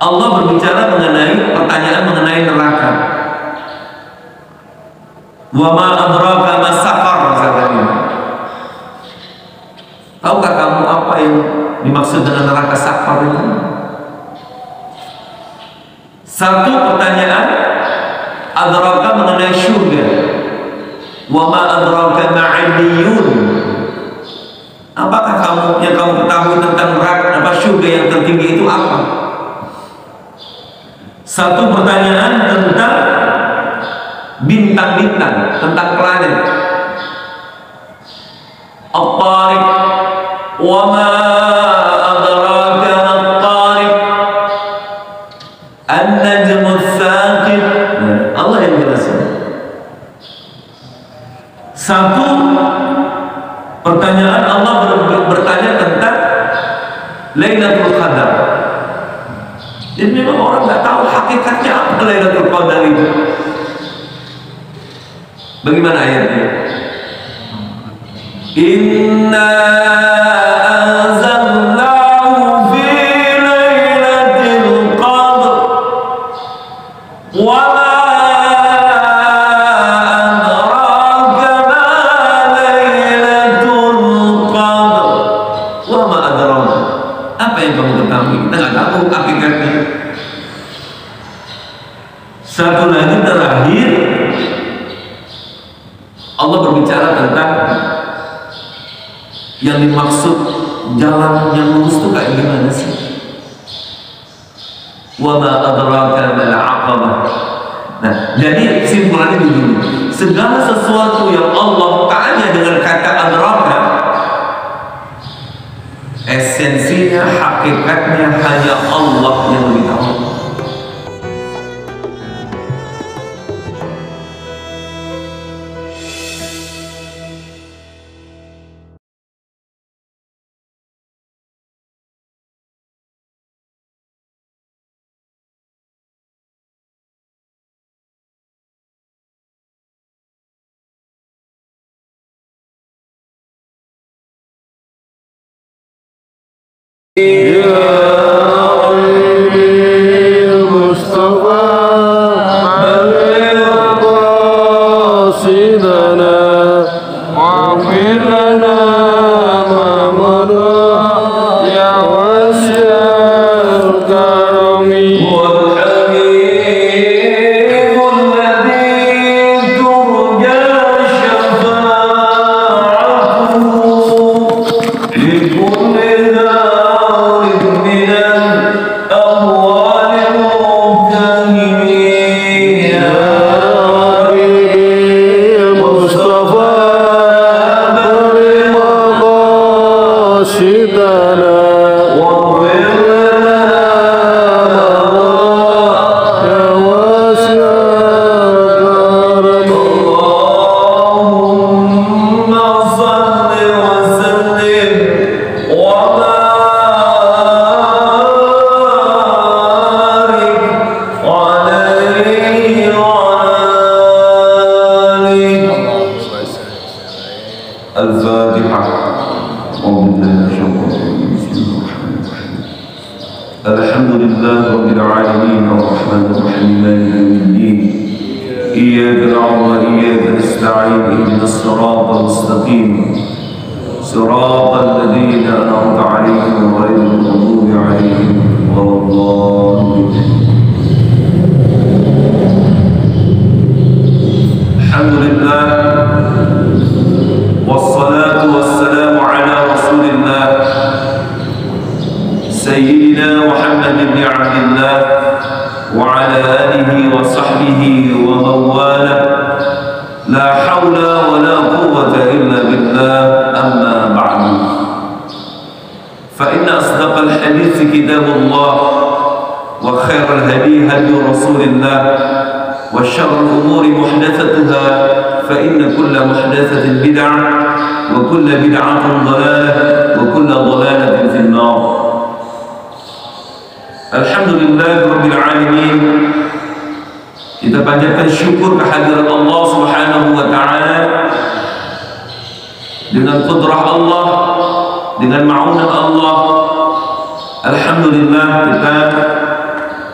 Allah berbicara mengenai pertanyaan mengenai neraka. Wa ma adraka ma saqar, katanya. Tahukah kamu apa yang dimaksud dengan neraka saqar itu? Satu pertanyaan, adraka mengenai syurga. Wa ma adraka ma 'illiyun. Apakah yang kamu ketahui tentang neraka, apa syurga yang tertinggi itu apa? Satu pertanyaan tentang bintang-bintang, tentang planet. At-Tariq, wa ma adraka mat-Tariq, an-najmu ats-tsaqib. Allah yang jelaskan. Satu pertanyaan, Allah bertanya tentang Lailatul Qadar. Jadi memang orang nggak tahu hakikatnya apa Lailatul Qadar itu. Bagaimana ayatnya? Inna anzalnahu fi Lailatul Qadar wa ma hakikatnya. Satu lagi terakhir, Allah berbicara tentang yang dimaksud jalan yang lurus itu kayak gimana sih? Wa ma adraka mal aqabah. Nah, jadi kesimpulannya begini, segala sesuatu yang Allah tanya dengan kata adraka, esensinya, hakikatnya hanya Allah yang lebih tahu. Kita panjatkan syukur kehadiran Allah Subhanahu wa taala dengan qudrah Allah, dengan ma'unah Allah. Alhamdulillah kita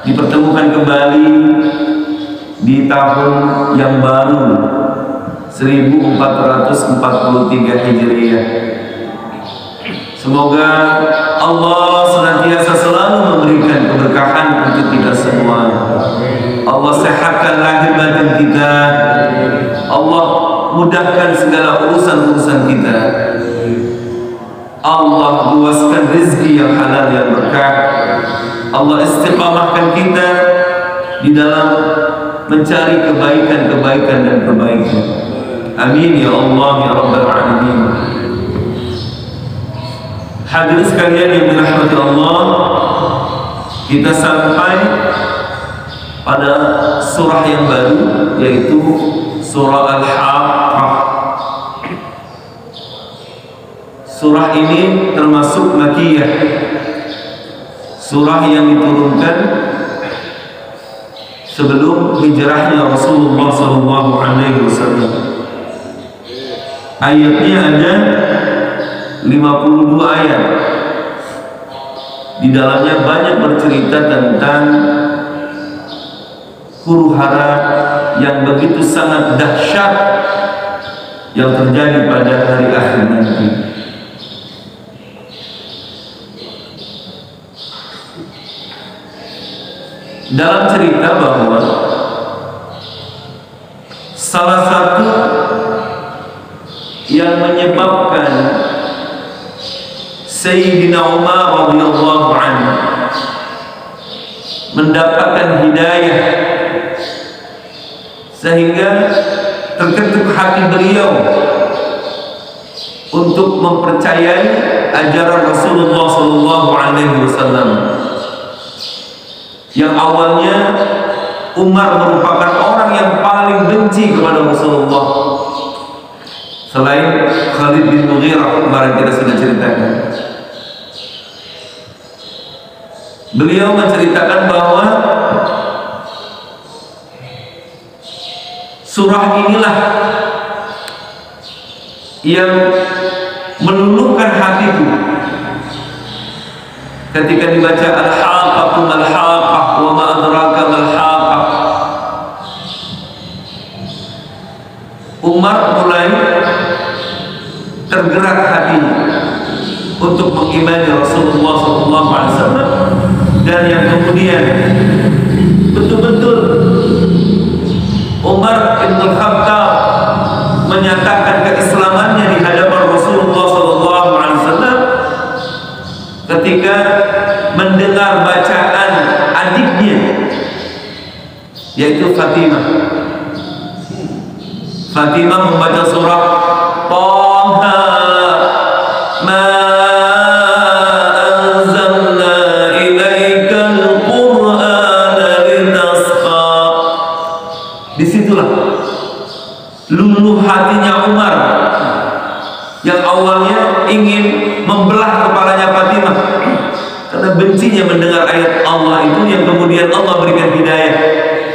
dipertemukan kembali di tahun yang baru 1443 Hijriah. Semoga Allah senantiasa selalu memberikan keberkahan untuk kita semua. Allah sehatkan lahir batin kita. Allah mudahkan segala urusan-urusan kita. Allah luaskan rezeki yang halal yang berkah. Allah istiqamahkan kita di dalam mencari kebaikan-kebaikan dan kebaikan. Amin ya Allah ya Rabbal Alamin. Hadirin sekalian yang dirahmati Allah, kita sampai pada surah yang baru, yaitu surah Al-Haqqah. Surah ini termasuk Makkiyah, surah yang diturunkan sebelum hijrahnya Rasulullah SAW. Ayatnya ada 52 ayat. Di dalamnya banyak bercerita tentang huru-hara yang begitu sangat dahsyat yang terjadi pada hari akhir nanti. Dalam cerita bahwa salah satu yang menyebabkan Sayyidina Umar radhiyallahu anhu mendapatkan hidayah sehingga terketuk hati beliau untuk mempercayai ajaran Rasulullah SAW, yang awalnya Umar merupakan orang yang paling benci kepada Rasulullah selain Khalid bin Mughirah kemarin kita sudah ceritakan. Beliau menceritakan bahwa surah inilah yang meluluhkan hatiku ketika dibaca Al-Haqqah mal-Haqqah wa ma adraka mal-Haqqah. Umar mulai tergerak hatinya untuk mengimani Rasulullah SAW, dan yang kemudian betul-betul Umar bin Khattab menyatakan keislamannya di hadapan Rasulullah SAW ketika mendengar bacaan adiknya, yaitu Fatimah. Fatimah membaca surah Taha ma anzalna ilaikal Qur'ana litasqa. Disitulah luluh hatinya Umar yang awalnya ingin membelah kepalanya Fatimah karena bencinya mendengar ayat Allah itu, yang kemudian Allah berikan hidayah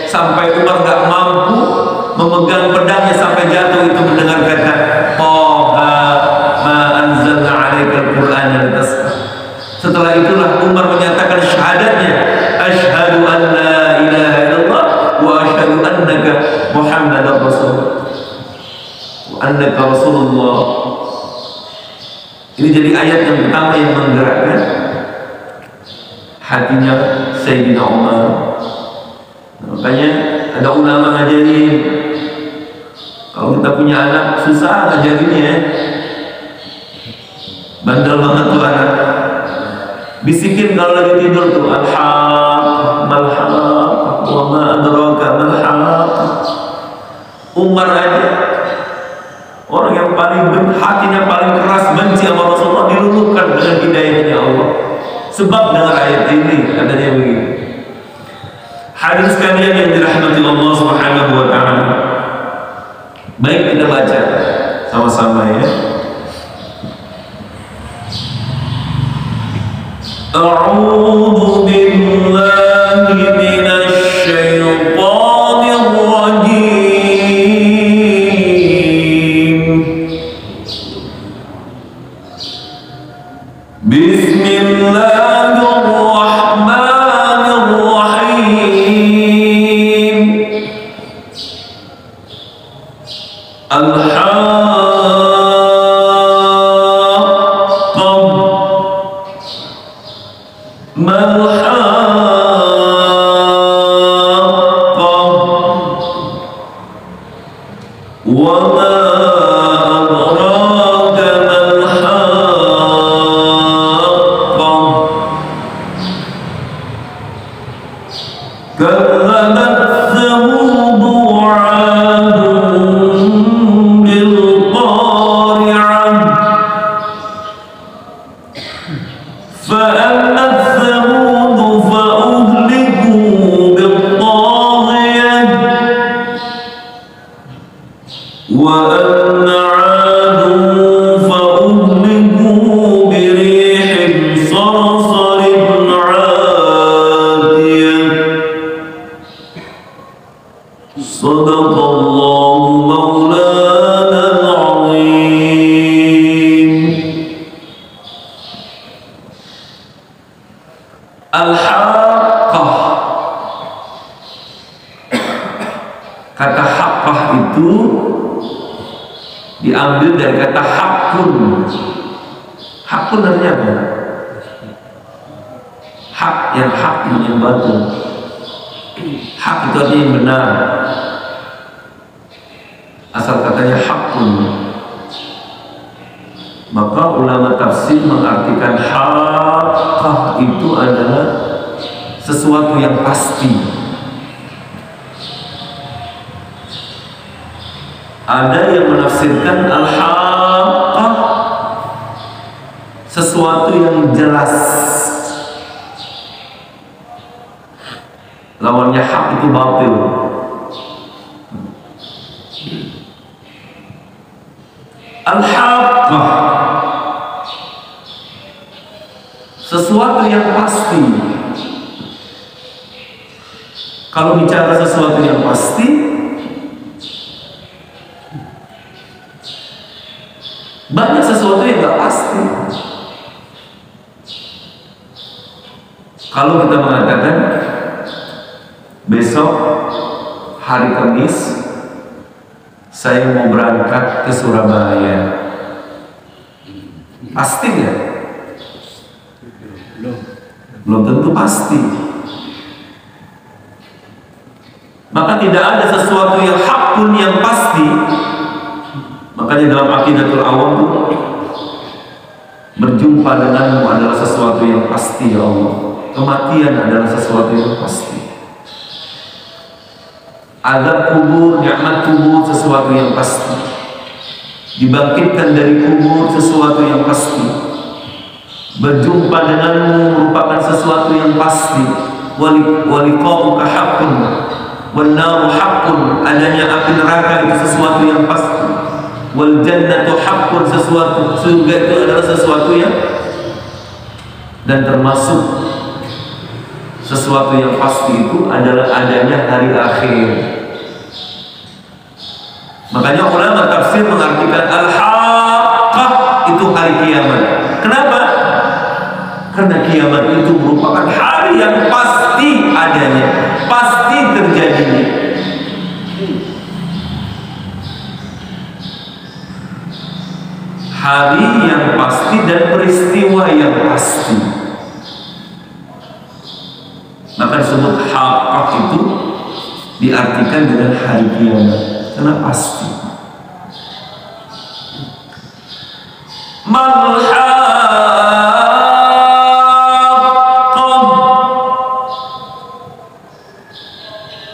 sampai Umar gak mampu memegang pedangnya sampai jatuh itu mendengar kata Taha ma anzalna alaikal Qur'ana litasqa. Setelah itulah Umar menyatakan syahadatnya, asyhadu an la ilaha illallah wa asyhadu annaka Muhammadar Rasulullah wa annaka Rasulullah. Ini jadi ayat yang pertama yang menggerakkan hatinya Sayyidina Umar. Makanya ada ulama ngajarin, kalau kita punya anak susah ngajarinnya ya. Bandel banget tuh anak. Bisikin kalau lagi tidur tuh, Al-Haqqah mal-Haqqah wa ma adraka mal-Haqqah. Umar aja, orang yang paling hatinya paling keras benci sama Rasulullah, diluluhkan dengan hidayahnya Allah sebab dengan ayat ini. Katanya begini, hadis sekalian yang dirahmati Allah Subhanahu wa ta'ala. Baik, kita baca sama-sama ya. A'udzu billahi minasy syaithanir rajim. Bismillahirrahmanirrahim. كذبت ثمود وعاد بالقارعة فأما ثمود فأهلكوا بالطاغية وأما عاد فأهلكوا بريح صرصر عاتية صدق الله مولانا العظيم. Al-Haqqah, kata haqqah itu diambil dari kata hakun. Hakun artinya apa? Hak, yang hak, yang batil. Hak itu artinya yang benar. Asal katanya hakun. Maka ulama tafsir mengartikan haqqah itu adalah sesuatu yang pasti. Ada yang menafsirkan al-haqqah sesuatu yang jelas. Lawannya hak itu batil. Al-haqqah sesuatu yang pasti. Kalau bicara sesuatu yang pasti, banyak sesuatu yang gak pasti. Kalau kita mengatakan besok hari Kamis saya mau berangkat ke Surabaya, pasti nggak? Belum tentu pasti. Maka tidak ada sesuatu yang hak pun yang pasti. Makanya dalam aqidatul awam itu berjumpa denganmu adalah sesuatu yang pasti, ya Allah. Kematian adalah sesuatu yang pasti. Azab kubur, nikmat kubur sesuatu yang pasti. Dibangkitkan dari kubur sesuatu yang pasti. Berjumpa denganmu merupakan sesuatu yang pasti. Waliqa'uka haqqun wan naru haqqun, adanya api neraka itu sesuatu yang pasti. Wal jannatu haqqun, sesuatu surga itu adalah sesuatu yang, dan termasuk sesuatu yang pasti itu adalah adanya hari akhir. Makanya ulama tafsir mengartikan al-haqqah itu hari kiamat. Kenapa? Karena kiamat itu merupakan hari yang pasti adanya, pasti terjadinya. Hari yang pasti dan peristiwa yang pasti. Maka disebut haqqah itu diartikan dengan hari kiamat, karena pasti.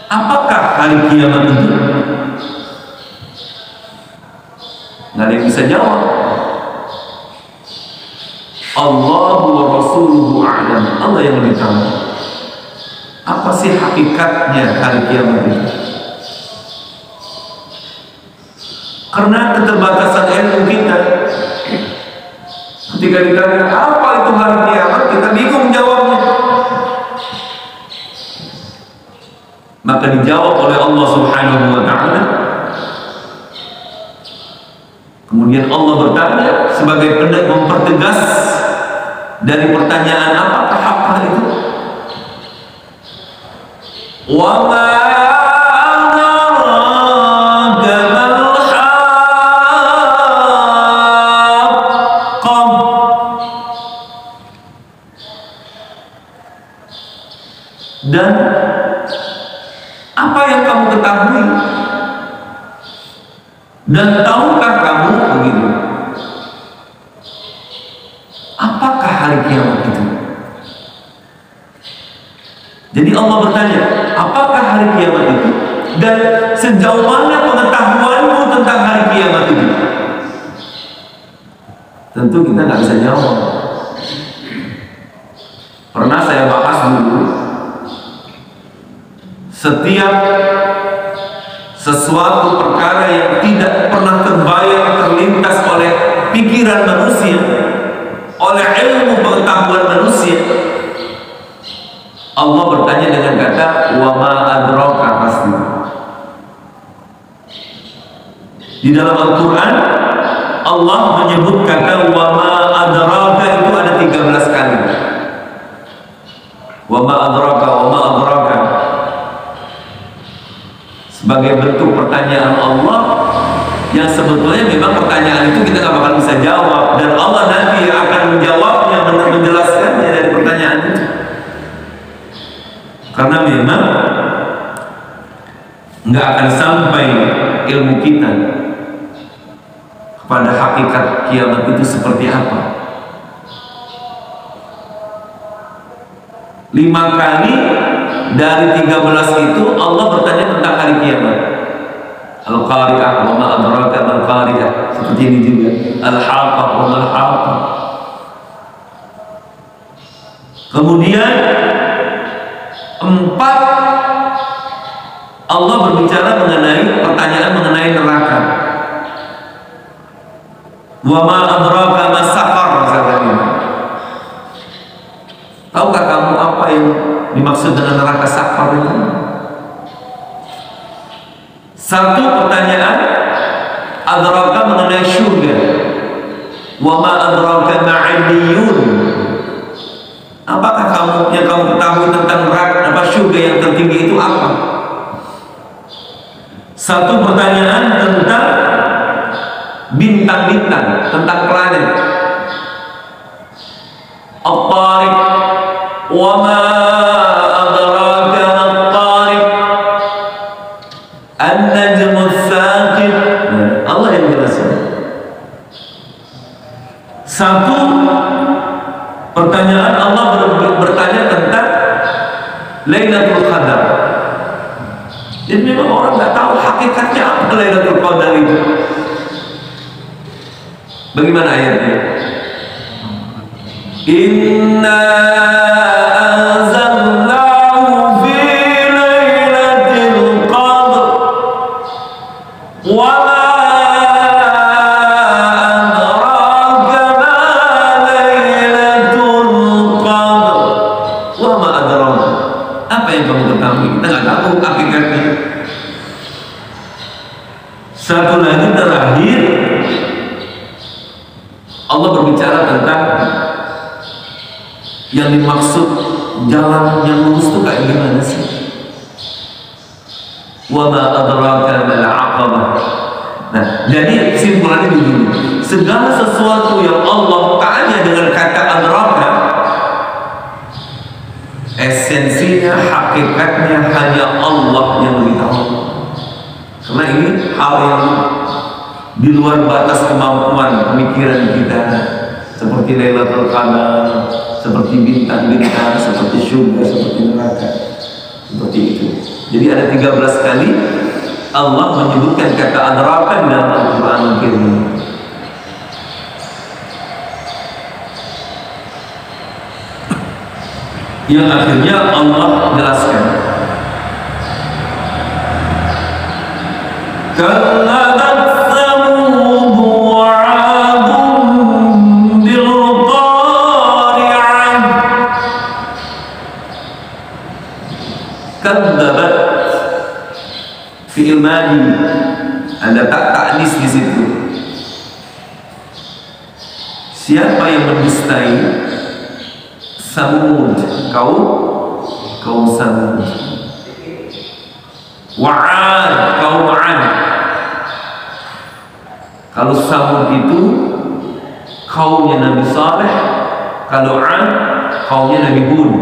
Apakah hari kiamat itu? Nggak ada yang bisa jawab. Allah wa Rasuluhu a'lam. Allah yang lebih tahu. Apa sih hakikatnya hari kiamat itu? Karena keterbatasan ilmu kita, ketika ditanya apa itu hari kiamat, kita bingung jawabnya. Maka dijawab oleh Allah Subhanahu wa ta'ala. Kemudian Allah bertanya sebagai mempertegas dari pertanyaan apakah haqqah itu? Wa ma adraka mal haqqah. Dan apa yang kamu ketahui? Dan tahukah kamu begitu? Apakah hari kiamat itu? Jadi Allah bertanya, apakah hari kiamat itu? Dan sejauh mana pengetahuanmu tentang hari kiamat itu? Tentu kita nggak bisa jawab. Pernah saya bahas dulu, setiap sesuatu perkara yang tidak pernah terbayang terlintas oleh pikiran manusia, oleh ilmu pengetahuan manusia, Allah bertanya dengan kata wa ma adraka, pasti. Di dalam Al-Quran Allah menyebut kata wa ma adraka itu ada 13 kali. Wa ma adraka sebagai bentuk pertanyaan Allah yang sebetulnya memang pertanyaan itu kita nggak bakal bisa jawab, dan Allah nanti akan menjawabnya, menjelaskannya dari pertanyaan itu. Karena memang nggak akan sampai ilmu kita kepada hakikat kiamat itu seperti apa. 5 kali dari 13 itu Allah bertanya tentang hari kiamat. Al-Qari'ah wa ma adraka mal Qari'ah, seperti ini juga. Al-Haqqah wa mal Haqqah. Kemudian 4 Allah berbicara mengenai pertanyaan mengenai neraka. Wa ma adraka ma saqar, misalnya. Tahukah kamu apa yang dimaksud dengan neraka saqar itu? 1 pertanyaan adraka mengenai syurga. Wa ma adraka ma 'illiyun. Apakah yang kamu ketahui tentang neraka, apa syurga yang tertinggi itu apa? 1 pertanyaan tentang bintang-bintang, tentang planet. At-Tariq, wa ma adraka mat-Tariq, an-najmu ats-tsaqib. Allah yang jelaskan. 1 pertanyaan Allah bertanya tentang Lailatul Qadar. Jadi memang orang nggak tahu hakikatnya apa Lailatul Qadar itu. Bagaimana ayatnya? Inna anzalnahu fi Lailatul Qadar wa ma adraka ma Lailatul Qadar. Wa ma adraka, apa yang kamu ketahui? Kita nggak tahu hakikatnya. 1 lagi terakhir, Allah berbicara tentang yang dimaksud jalan yang lurus itu kayak gimana sih? Wa ma adraka mal 'aqabah. Nah, jadi simpulannya begini, segala sesuatu yang Allah tanya dengan kata adraka, esensinya, hakikatnya hanya Allah yang lebih tahu. Karena ini hal yang di luar batas kemampuan pemikiran kita, seperti Lailatul Qadar, seperti bintang-bintang, seperti syurga, seperti neraka, seperti itu. Jadi ada 13 kali Allah menyebutkan kata adraka dalam Al-Quran Al-Karim. Yang akhirnya Allah jelaskan, kadzzabat Tsamud wa 'adun bil qari'ah. Kadzabat fi'il madhi, ada ta'nis di situ. Siapa yang mendustai? Samud, kaum Samud. Wa'ad, kaum 'Ad. Kalau Samud itu kaumnya Nabi Saleh, kalau 'Ad kaumnya Nabi Hud.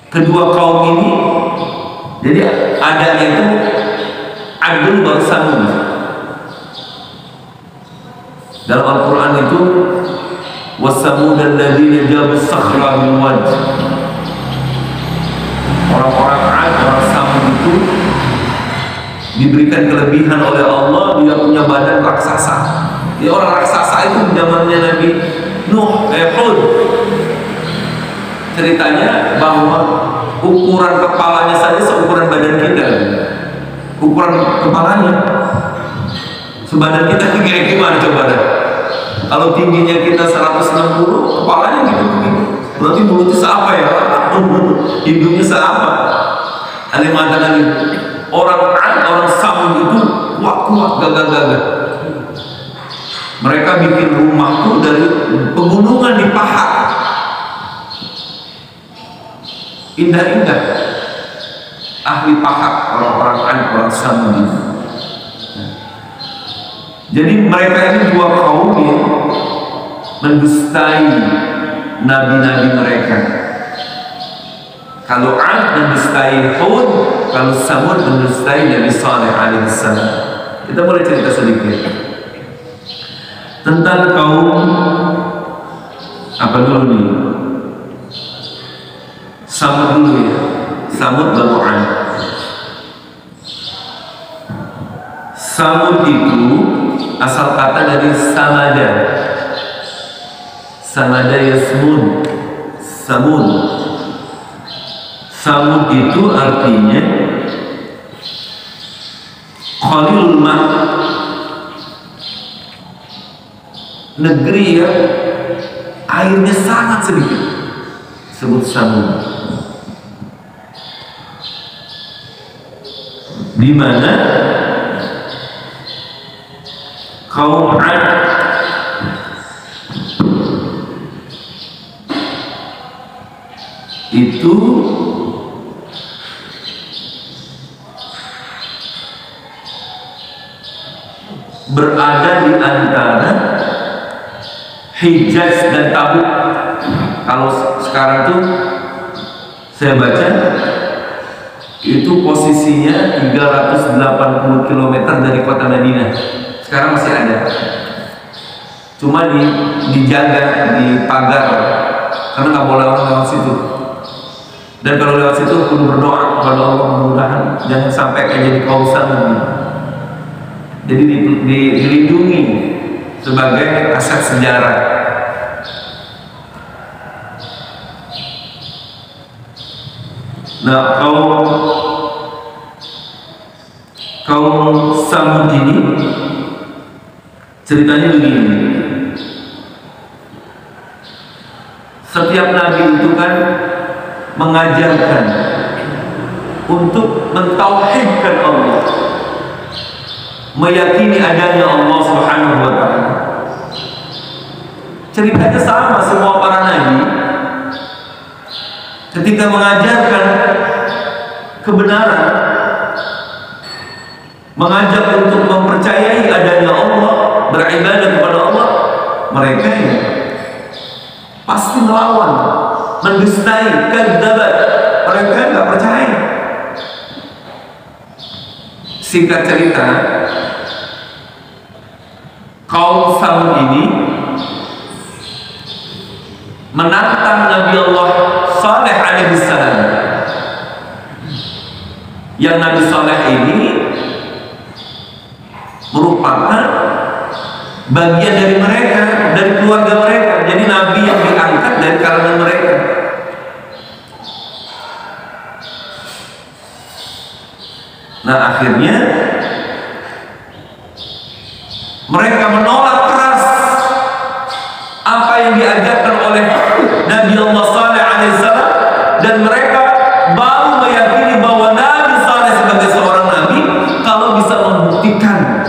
Kedua kaum ini, jadi ada itu Adul dan Samud. Dalam Al-Quran itu وَثَمُودَ الَّذِينَ جَابُوا الصَّخْرَ بِالْوَادِ diberikan kelebihan oleh Allah, dia punya badan raksasa. Ya, orang raksasa itu zamannya Nabi Nuh, Hud. Ceritanya bahwa ukuran kepalanya saja seukuran badan kita. Ukuran kepalanya sebadan kita kayak gimana coba dah? Kalau tingginya kita 160, kepalanya gitu. Berarti mulutnya seapa ya? Hidungnya seapa? Ada mengatakan orang Samud itu kuat gagah. Mereka bikin rumah tuh dari pegunungan di paha. Indah-indah. Ahli paha orang Samud itu. Jadi mereka ini dua kaum yang mendustai nabi-nabi mereka. Kalau Ad mendustai Hud, kalau Samud mendustai Nabi Saleh alaihissalam. Kita boleh cerita sedikit tentang kaum apa dulu nih? Samud dulu ya. Samud baru Ad. Samud itu asal kata dari Samada. Samada yasmud. Samud itu artinya Khalilul Ma, negeri yang airnya sangat sedikit, sebut Samud. Di mana kaum Ad itu berada di antara Hijaz dan Tabuk. Kalau sekarang tuh saya baca itu posisinya 380 km dari kota Madinah. Sekarang masih ada, cuma dijaga, dipagar, karena nggak boleh orang lewat situ. Dan kalau lewat situ kudu berdoa kepada Allah, mudah-mudahan jangan sampai kayak jadi kausan. Jadi dilindungi sebagai aset sejarah. Nah, kaum Samud ini ceritanya begini. Setiap nabi itu kan mengajarkan untuk mentauhidkan Allah, meyakini adanya Allah Subhanahu wa ta'ala. Ceritanya sama semua para nabi ketika mengajarkan kebenaran, mengajak untuk mempercayai adanya Allah, beribadah kepada Allah, mereka ya pasti melawan, mendustai, kadzabat. Mereka nggak percaya. Singkat cerita, kaum Samud ini menantang Nabi Allah Saleh alaihissalam. Yang Nabi Saleh ini merupakan bagian dari mereka, dari keluarga mereka. Jadi Nabi yang diangkat dari kalangan mereka. Nah, akhirnya mereka menolak keras apa yang diajarkan oleh Nabi Allah Saleh alaihissalam, dan mereka baru meyakini bahwa Nabi Saleh sebagai seorang nabi kalau bisa membuktikan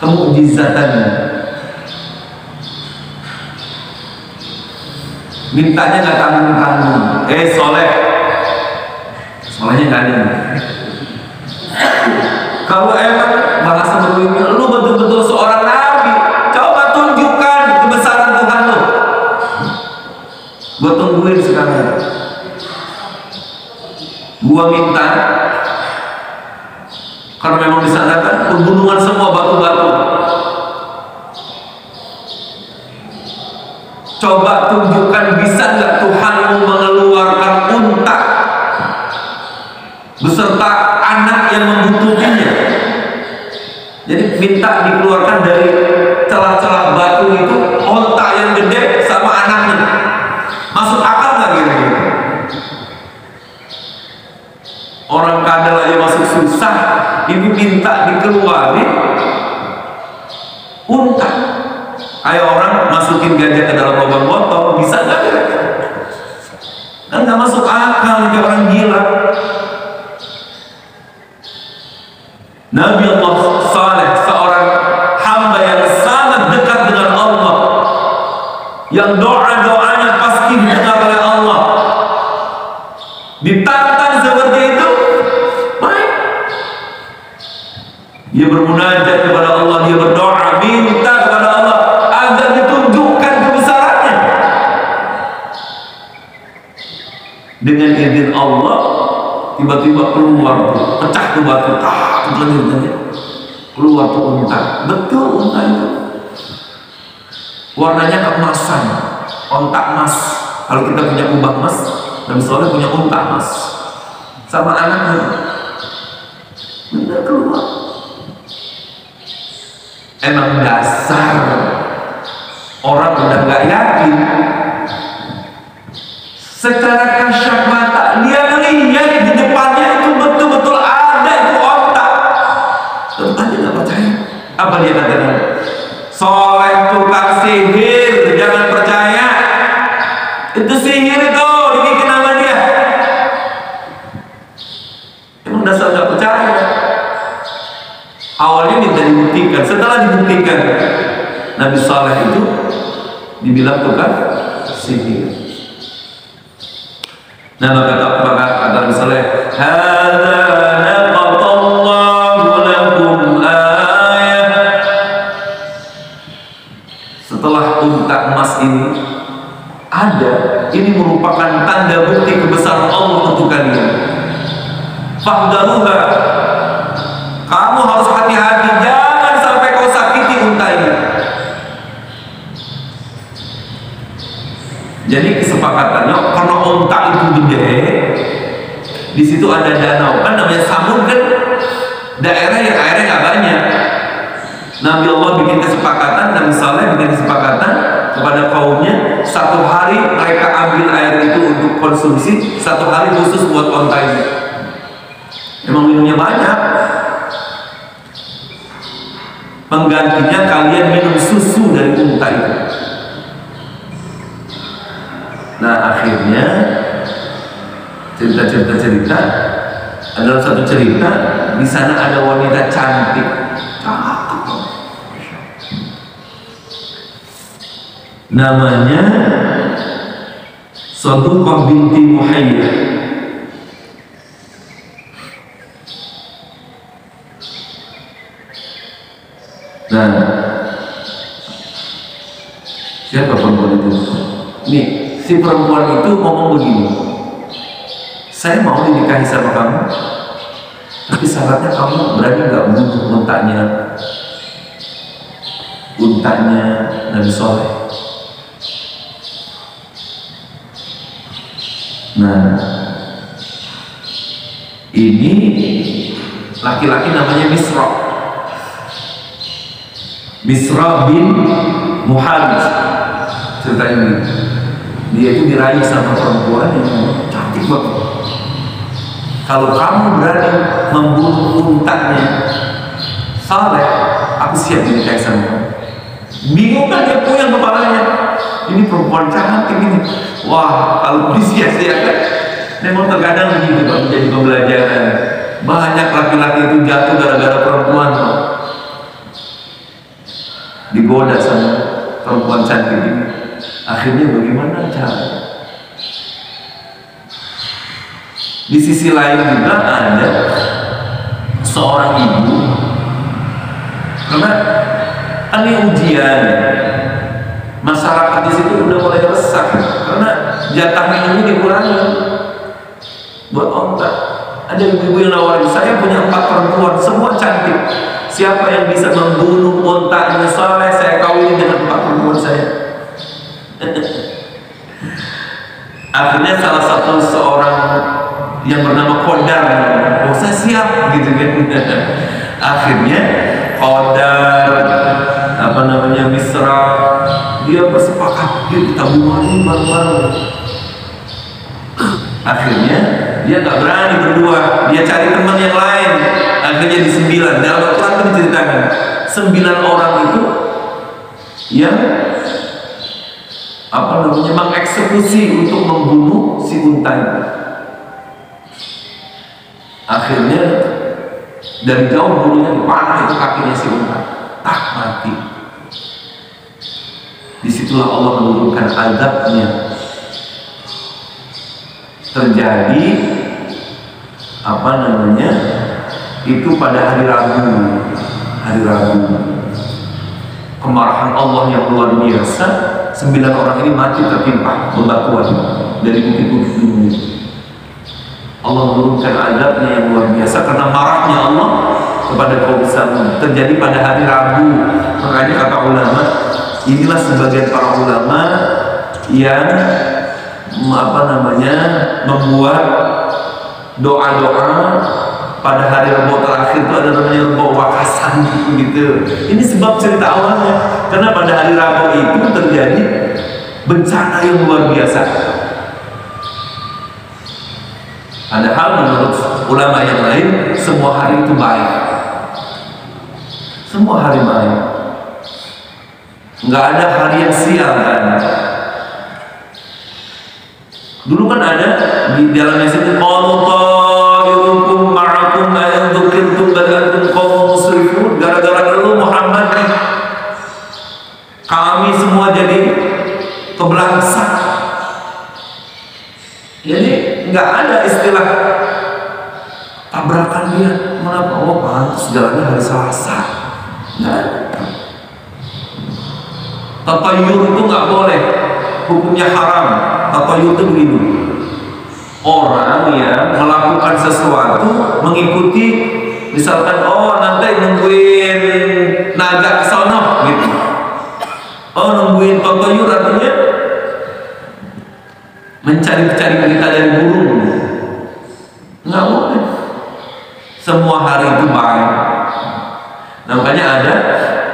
kemukjizatannya. Mintanya nggak tanggung-tanggung. Solehnya nggak ada. Kalau emang bahasa berikutnya, lu betul-betul seorang nabi, coba tunjukkan kebesaran Tuhan lu. Gua tungguin sekarang. Gua minta, karena memang di sana kan pegunungan semua, batu-batu. Coba tunjukkan, bisa nggak Tuhanmu mengeluarkan unta beserta anak yang membutuhkannya. minta dikeluarkan dari celah-celah batu itu onta yang gede sama anaknya. Masuk akal nggak kira-kira? Orang kadal aja masuk susah, ini minta dikeluarin unta. Kayak orang masukin gajah ke dalam lubang botol, bisa nggak kira-kira? Kan nggak masuk akal, kayak orang gila. Nabi Allah Saleh, seorang hamba yang sangat dekat dengan Allah, yang doa-doanya pasti didengar oleh Allah, ditantang seperti itu, baik. Dia bermunajat kepada Allah, dia berdoa, minta kepada Allah agar ditunjukkan kebesarannya. Dengan izin Allah, tiba-tiba keluar, pecah tuh batu, keluar tuh unta. Betul, unta itu warnanya keemasan, ontak emas. Kalau kita punya kubah emas, Nabi Saleh punya unta emas sama anaknya. Benar keluar. Emang dasar orang udah nggak yakin. Secara kasat mata dia ngelihat di depannya itu betul-betul ada itu onta. Tetap aja nggak percaya. Apa dia katakan? Soleh tukang sihir, jangan percaya. Itu sihir itu dibikin sama dia. Emang dasar nggak percaya. Awalnya minta dibuktikan, setelah dibuktikan Nabi Saleh itu dibilang tukang sihir. Nah maka kata Nabi Saleh, "Hadza naqatallahu lakum ayah." Setelah unta emas ini ada, ini merupakan tanda bukti kebesaran Allah untuk kalian. Fahdaruha, kamu harus hati-hati, jangan sampai kau sakiti unta ini. Jadi kesepakatannya, karena unta itu gede, di situ ada danau, kan namanya Samud kan, daerah yang airnya nggak banyak. Nabi Allah bikin kesepakatan, Nabi Saleh bikin kesepakatan kepada kaumnya, satu hari mereka ambil air itu untuk konsumsi, satu hari khusus buat unta ini. Emang minumnya banyak. Penggantinya kalian minum susu dari unta itu. Nah akhirnya cerita adalah satu cerita, di sana ada wanita cantik, namanya Saduqah binti Muhayyad. Nah, siapa perempuan itu? Nih, si perempuan itu ngomong begini, saya mau dinikahi sama kamu, tapi syaratnya kamu berani nggak bunuh untanya Nabi Saleh. Nah, ini laki-laki namanya Misra bin Muhammad. Ceritanya ini, dia itu diraih sama perempuan yang cantik banget. Kalau kamu berani membunuh untanya Saleh, aku siap dinikahi sama kamu. Bingung kan dia, puyeng kepalanya. Ini perempuan cantik ini. Wah, kalau disia-siakan, memang terkadang begitu kalau menjadi pembelajaran. Banyak laki-laki itu jatuh gara-gara perempuan, digoda sama perempuan cantik ini. Akhirnya bagaimana caranya? Di sisi lain juga ada seorang ibu, karena ini ujian, masyarakat di situ udah mulai resah karena jatah minumnya dikurangi buat onta. Ada ibu-ibu yang nawarin, saya punya 4 perempuan, semua cantik. Siapa yang bisa membunuh ontanya Saleh, saya kawin dengan 4 perempuan saya. Akhirnya salah satu seorang yang bernama Kodar, oh saya siap gitu kan. Akhirnya Qadar, apa namanya, Misra, dia bersepakat, yuk kita bunuh ini bareng-bareng. Akhirnya dia nggak berani berdua, dia cari teman yang lain. Akhirnya di 9, dalam Al-Quran itu diceritakan 9 orang itu yang apa namanya, mengeksekusi untuk membunuh si unta itu. Akhirnya dari jauh bunuhnya dipanah itu kakinya si unta, tak mati. Disitulah Allah menurunkan azabnya. Terjadi apa namanya, itu pada hari Rabu. Hari Rabu, kemarahan Allah yang luar biasa. 9 orang ini mati tertimpa bebatuan dari bukit-bukit gunung. Allah menurunkan azabnya yang luar biasa karena marahnya Allah kepada kaum Samud. Terjadi pada hari Rabu. Makanya kata ulama, inilah sebagian para ulama yang apa namanya, membuat doa-doa pada hari Rabu terakhir itu ada namanya Rabu Wakasan gitu. Ini sebab cerita awalnya, karena pada hari Rabu itu terjadi bencana yang luar biasa. Padahal menurut ulama yang lain semua hari itu baik, semua hari baik, nggak ada hari yang sial kan. Dulu kan ada di dalam situ qalu ta'irukum ma'akum la yadhkirtum bal antum qaumun musrifun. Gara-gara lu Muhammad kami semua jadi kebelangsak. Jadi nggak ada istilah tabrakan dia. Kenapa? Oh pantas jalannya hari Selasa. Nggak. Tatayur itu nggak boleh, hukumnya haram. Tatayur itu begini, orang yang melakukan sesuatu mengikuti, misalkan oh nanti nungguin naga kesono gitu, oh nungguin tatayur artinya mencari-cari berita dari burung. Nggak boleh, semua hari itu baik. Nah, makanya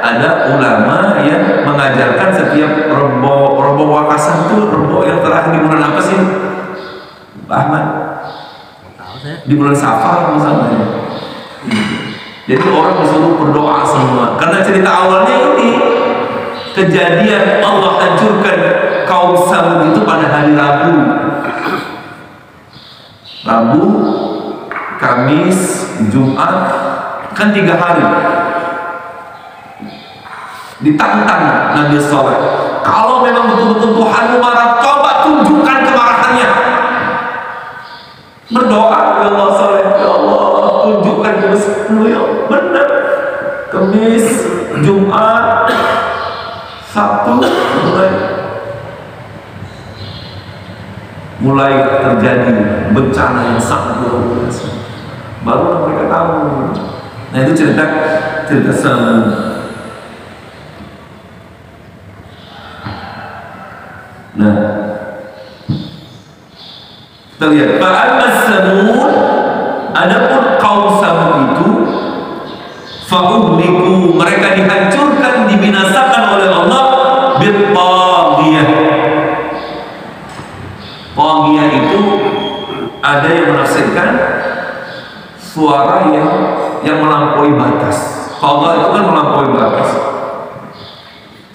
ada ulama yang mengajarkan setiap Rebo Wakasan itu, Rebo yang terakhir di bulan apa sih, Pak Ahmad? Di bulan Safar misalnya. Jadi orang disuruh berdoa semua. Karena cerita awalnya ini kejadian Allah hancurkan kaum Samud itu pada hari Rabu. Rabu, Kamis, Jumat, kan 3 hari. Ditantang Nabi Saleh, kalau memang betul-betul Tuhan marah, coba tunjukkan kemarahannya. Berdoa kepada Allah Saleh, ya Allah tunjukkan kebesaran ya. Benar, Kamis, Jumat, Sabtu mulai terjadi bencana yang sangat luar biasa. Baru mereka tahu. Nah itu cerita Samud. Nah, kita lihat fa'amma Samud, adapun kaum Samud itu fa'uhliku, mereka dihancurkan, dibinasakan oleh Allah bil-taghiyah. Taghiyah itu ada yang menafsirkan suara yang melampaui batas. Tagha itu kan melampaui batas,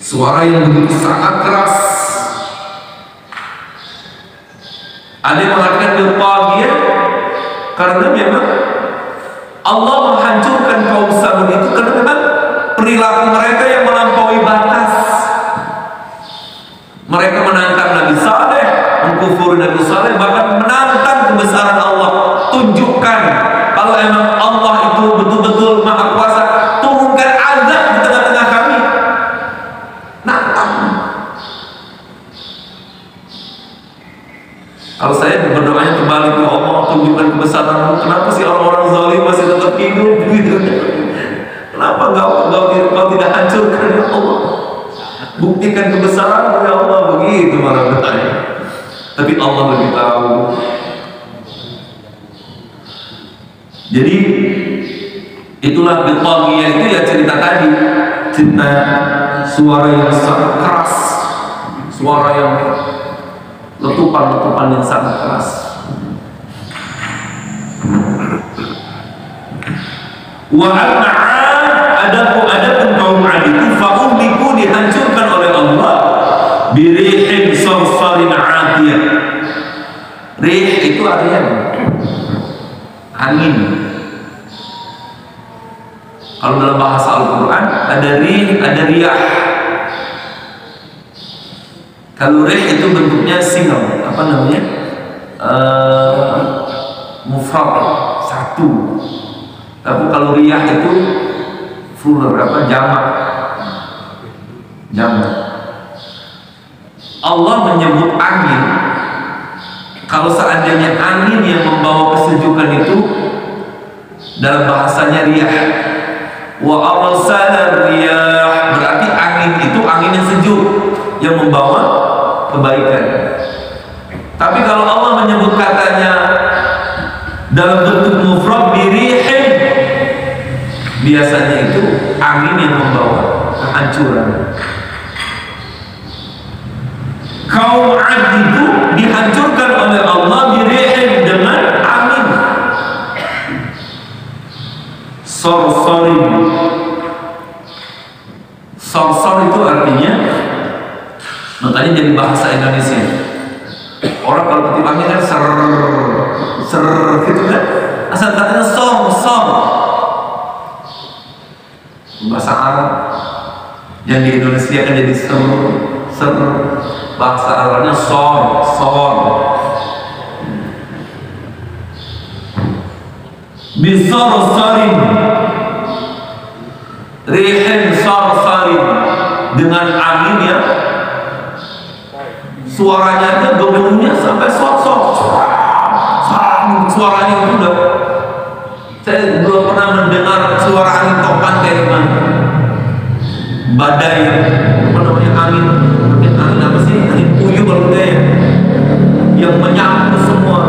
suara yang begitu sangat keras. Ada yang mengatakan bil-taghiyah karena memang Allah menghancurkan kaum Samud itu karena memang perilaku mereka yang melampaui batas. Mereka menantang Nabi Saleh, mengkufuri Nabi Saleh, bahkan menantang kebesaran Allah. Tunjukkan kalau emang Allah itu betul-betul maha kuasa, turunkan azab di tengah-tengah kami. Nantang. Kalau saya berdoanya kembali ke Allah, tunjukkan kebesaran-Mu. Kenapa sih orang-orang zalim masih tetap hidup gitu? Kenapa engkau tidak hancurkan ya Allah? Buktikan kebesaran-Mu ya Allah, begitu marah bertanya. Tapi Allah lebih tahu. Jadi Itulah bitagiyah itu ya cerita tadi, cerita suara yang sangat keras, suara yang letupan-letupan yang sangat keras. Wa adapun kaum 'ad itu fa'uhliku dihancurkan oleh Allah birihin sarsarin 'atiyah. Rih itu artinya angin. Kalau dalam bahasa Al-Quran ada rih, ada riyah. Kalau rih itu bentuknya single, apa namanya? Mufrad, satu. Tapi kalau riyah itu plural, apa? Jamak. Allah menyebut angin. Kalau seandainya angin yang membawa kesejukan itu dalam bahasanya riyah. Wa arsala riyah, berarti angin itu angin yang sejuk yang membawa kebaikan. Tapi kalau Allah menyebut katanya dalam bentuk mufrad birihin, biasanya itu angin yang membawa kehancuran. Kaum 'ad itu dihancurkan oleh Allah birihin, dengan angin sarsarin. Sarsar itu artinya, makanya jadi bahasa Indonesia. Orang kalau ketiup angin kan ser gitu kan. Asal katanya sor. Bahasa Arab yang di Indonesia kan jadi ser. Bahasa Arabnya sor. Bisarsarin, rihin sarsarin, dengan angin yang suaranya gemuruhnya sampai sok suaranya itu udah, saya belum pernah mendengar suara angin topan kayak gimana. Badai, apa namanya, angin apa sih, angin puyuh kalau kayak yang menyapu semua,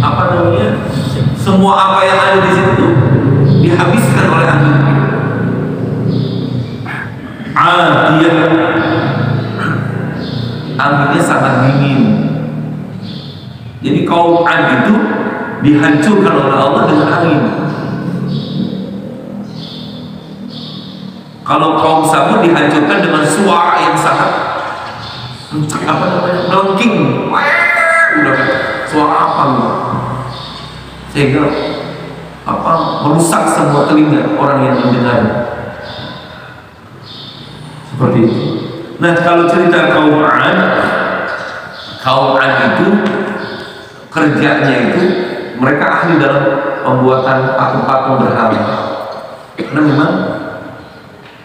apa namanya, semua apa yang ada di situ dihabiskan oleh angin. Adiyah, anginnya sangat dingin. Jadi kaum 'ad itu dihancurkan oleh Allah dengan angin. Kalau kaum Samud dihancurkan dengan suara yang sangat apa namanya, melengking. Udah suara apa gitu, sehingga merusak semua telinga orang yang mendengar. Seperti itu. Nah, kalau cerita kaum 'ad itu kerjanya itu mereka ahli dalam pembuatan patung-patung berhala. Karena memang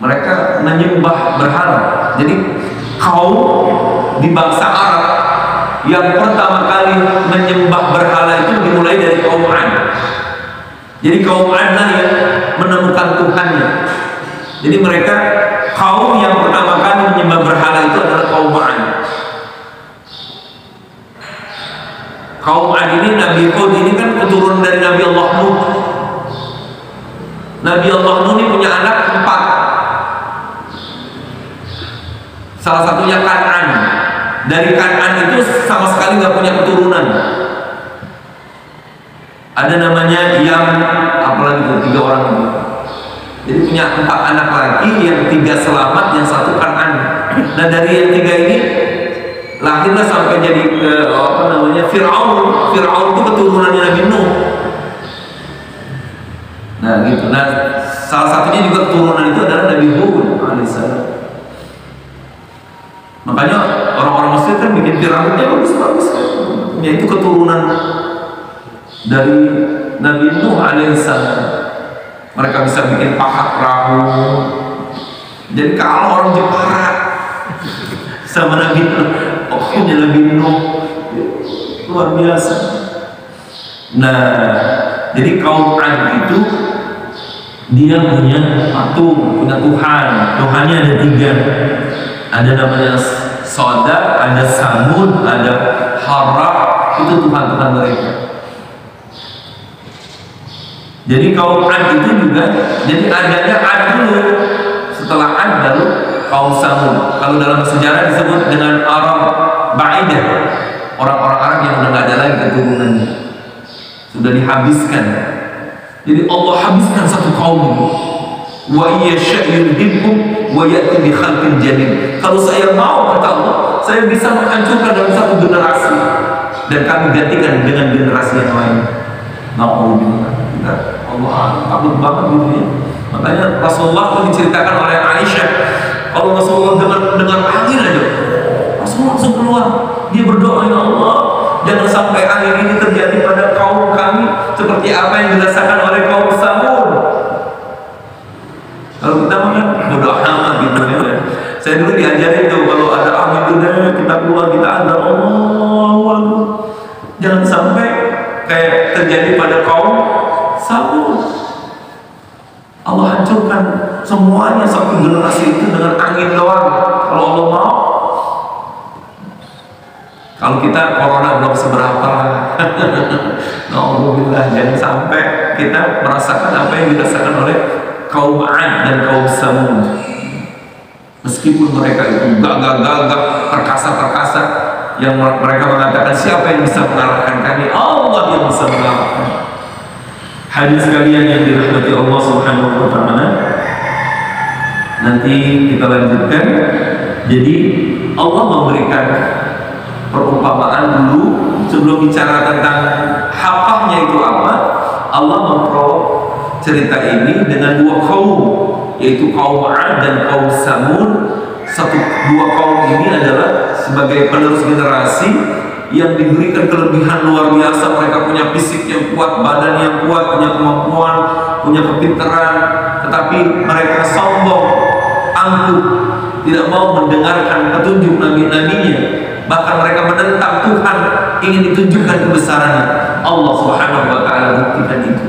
mereka menyembah berhala. Jadi kaum di bangsa Arab yang pertama kali menyembah berhala itu dimulai dari kaum 'ad. Jadi kaum 'ad lah yang menemukan Tuhannya. Jadi mereka kaum yang pertama kali menyembah berhala itu adalah kaum 'ad. Kaum 'ad ini, Nabi Hud ini kan keturunan dari Nabi Allah Nuh. Nabi Allah Nuh ini punya anak 4. Salah satunya Kan'an. Dari Kan'an itu sama sekali nggak punya keturunan. Ada namanya Yam, apalagi itu 3 orang itu. Jadi punya 4 anak lagi, yang 3 selamat, yang 1 Kan'an. Nah, dari yang 3 ini lahirlah sampai jadi apa namanya, Fir'aun. Fir'aun itu keturunannya Nabi Nuh. Nah gitu. Nah, salah satunya juga keturunan itu adalah Nabi Hud alaihissalam. Makanya orang-orang Mesir kan bikin piramidnya bagus-bagus kan. Yaitu keturunan dari Nabi Nuh alaihissalam. Mereka bisa bikin pahat perahu. Jadi kalau orang Jepara sama Nabi Nuh, punya Nabi Nuh, luar biasa. Nah, jadi kaum 'ad itu dia punya patung, punya Tuhan. Tuhannya ada 3. Ada namanya Soda, ada Samud, ada Harra. Itu Tuhan-Tuhan mereka. Jadi kaum Ad itu juga, jadi adanya Ad dulu, setelah Ad baru kaum Samud. Kalau dalam sejarah disebut dengan Arab Ba'idah, orang-orang Arab yang udah nggak ada lagi keturunannya, sudah dihabiskan. Jadi Allah habiskan satu kaum ini. Wa yasha' yudhibkum wa ya'ti bi khalqin jadid. Kalau saya mau, kata Allah, saya bisa menghancurkan dalam satu generasi dan kami gantikan dengan generasi yang lain. Na'udzubillah. Allah takut banget gitu ya. Makanya Rasulullah itu diceritakan oleh Aisyah, kalau Rasulullah dengar angin aja, Rasulullah langsung keluar. Dia berdoa, ya Allah, jangan sampai angin ini terjadi pada kaum kami seperti apa yang dirasakan oleh kaum Samud. Kalau kita mungkin bodoh amat gitu ya. Saya dulu diajarin tuh, kalau ada angin gede kita keluar, kita ada Allah, jangan sampai kayak terjadi pada kaum Samud. Allah hancurkan semuanya satu generasi itu dengan angin doang. Kalau Allah mau. Kalau kita corona belum seberapa. Alhamdulillah, jangan sampai kita merasakan apa yang dirasakan oleh kaum Ad dan kaum Samud. Meskipun mereka itu gagah-gagah, perkasa-perkasa, yang mereka mengatakan siapa yang bisa mengalahkan kami? Allah yang bisa mengalahkan. Hadis kalian yang dirahmati Allah Subhanahu wa ta'ala. Nanti kita lanjutkan. Jadi Allah memberikan perumpamaan dulu sebelum bicara tentang hakikatnya itu apa. Allah memperoleh cerita ini dengan dua kaum, yaitu kaum Ad dan kaum Samud. Dua kaum ini adalah sebagai penerus generasi yang diberikan kelebihan luar biasa. Mereka punya fisik yang kuat, badan yang kuat, punya kemampuan, punya kepintaran, tetapi mereka sombong, angkuh, tidak mau mendengarkan petunjuk nabi-nabinya. Bahkan mereka menentang Tuhan, ingin ditunjukkan kebesarannya. Allah Subhanahu wa ta'ala buktikan itu.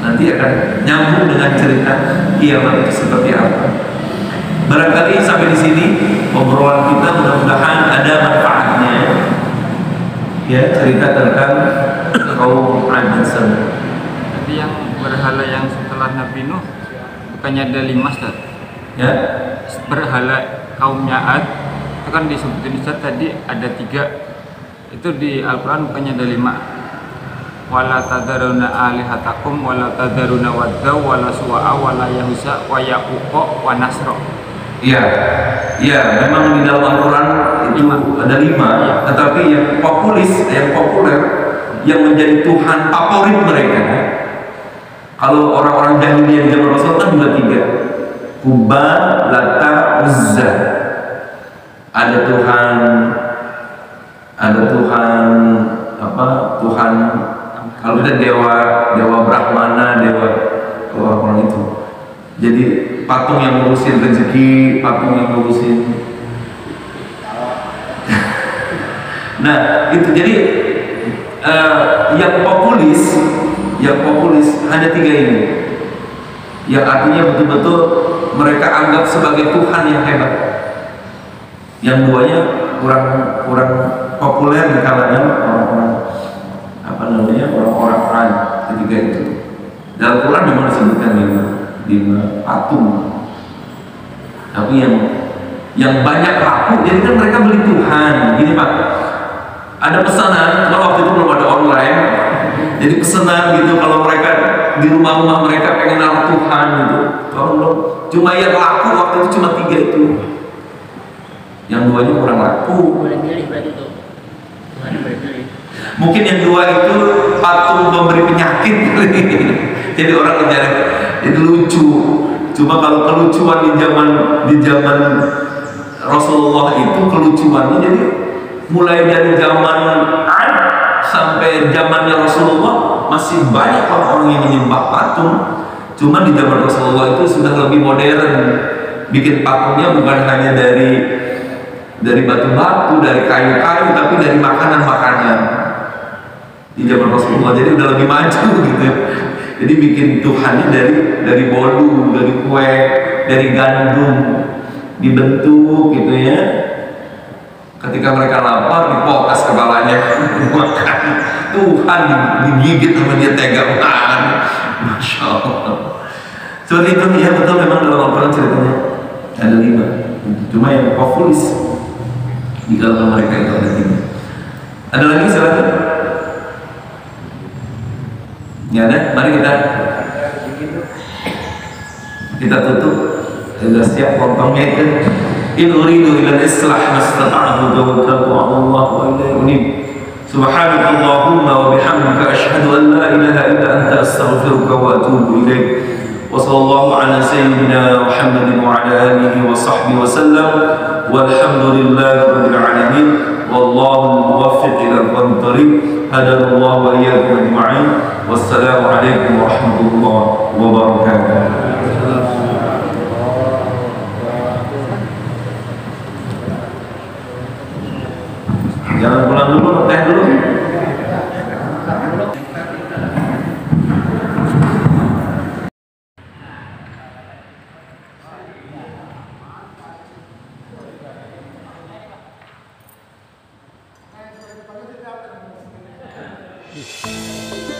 Nanti akan nyambung dengan cerita kiamat itu seperti apa. Barangkali sampai di sini obrolan kita, mudah-mudahan ada manfaatnya. Ya, cerita tentang kaum Ad dan Samud. Jadi yang berhala yang setelah Nabi Nuh bukannya ada 5, Ustaz? Ya. Berhala kaumnya Ad itu kan disebutin Ustaz tadi ada 3. Itu di Al-Quran bukannya ada 5. Wala tadaruna alihatakum wala tadaruna wadda wala suwa'a wala yahusa wa ya'uqa wa nasra. Iya, iya, memang di dalam Al-Quran itu ada 5, ya. Tetapi yang populer, yang menjadi Tuhan favorit mereka, kalau orang-orang jahiliyah di zaman Rasul kan juga 3, Hubal, Lata, Uzza. Ada Tuhan apa? Tuhan, kalau kita dewa Brahmana, dewa orang-orang itu. Jadi patung yang ngurusin rezeki, patung yang ngurusin. Nah, itu jadi yang populis hanya 3 ini. Yang artinya betul-betul mereka anggap sebagai Tuhan yang hebat. Yang 2-nya kurang populer di kalangan orang-orang Ad. Ketiga itu. Dalam Quran memang disebutkan 5 patung. Tapi yang banyak laku, jadi kan mereka beli Tuhan. Gini Pak, ada pesanan, kalau waktu itu belum ada online, jadi pesanan gitu kalau mereka di rumah-rumah mereka pengen naruh Tuhan gitu. Kalau belum, cuma yang laku waktu itu cuma 3 itu. Yang 2-nya kurang laku. Boleh pilih berarti tuh. Boleh pilih. Mungkin yang 2 itu patung memberi penyakit. Jadi orang mencari itu lucu. Cuma kalau kelucuan di zaman Rasulullah itu kelucuannya jadi mulai dari zaman Ad sampai zamannya Rasulullah masih banyak orang-orang yang menyembah patung. Cuma di zaman Rasulullah itu sudah lebih modern. Bikin patungnya bukan hanya dari batu-batu, dari kayu-kayu, tapi dari makanan-makanan. Di zaman Rasulullah jadi udah lebih maju gitu. Jadi bikin Tuhannya dari bolu, dari kue, dari gandum, dibentuk gitu ya. Ketika mereka lapar, dipokas kepalanya, makan. Tuhan digigit sama dia tega banget. Masya Allah. Seperti itu ya, betul, memang dalam Al-Quran ceritanya ada 5. Cuma yang populis di kalangan mereka itu ada 3. Ada lagi silakan. Ya ada, mari kita tutup. Sudah siap potongnya itu. In uridu ila al-islah mastata'tu tawakkaltu 'ala Allah wa ilayhi unib. Subhanaka Allahumma wa bihamdika asyhadu an la ilaha illa anta astaghfiruka wa atubu ilaik. Wa sallallahu ala sayyidina Muhammadin wa ala alihi wa sahbihi wa sallam. Walhamdulillahi rabbil alamin. Wallahu muwaffiq ila aqwamit thariq. Hadanallahu wa iyyakum ajma'in. Wassalamu alaikum warahmatullahi wabarakatuh. Jangan pulang dulu, teh dulu. Thank you.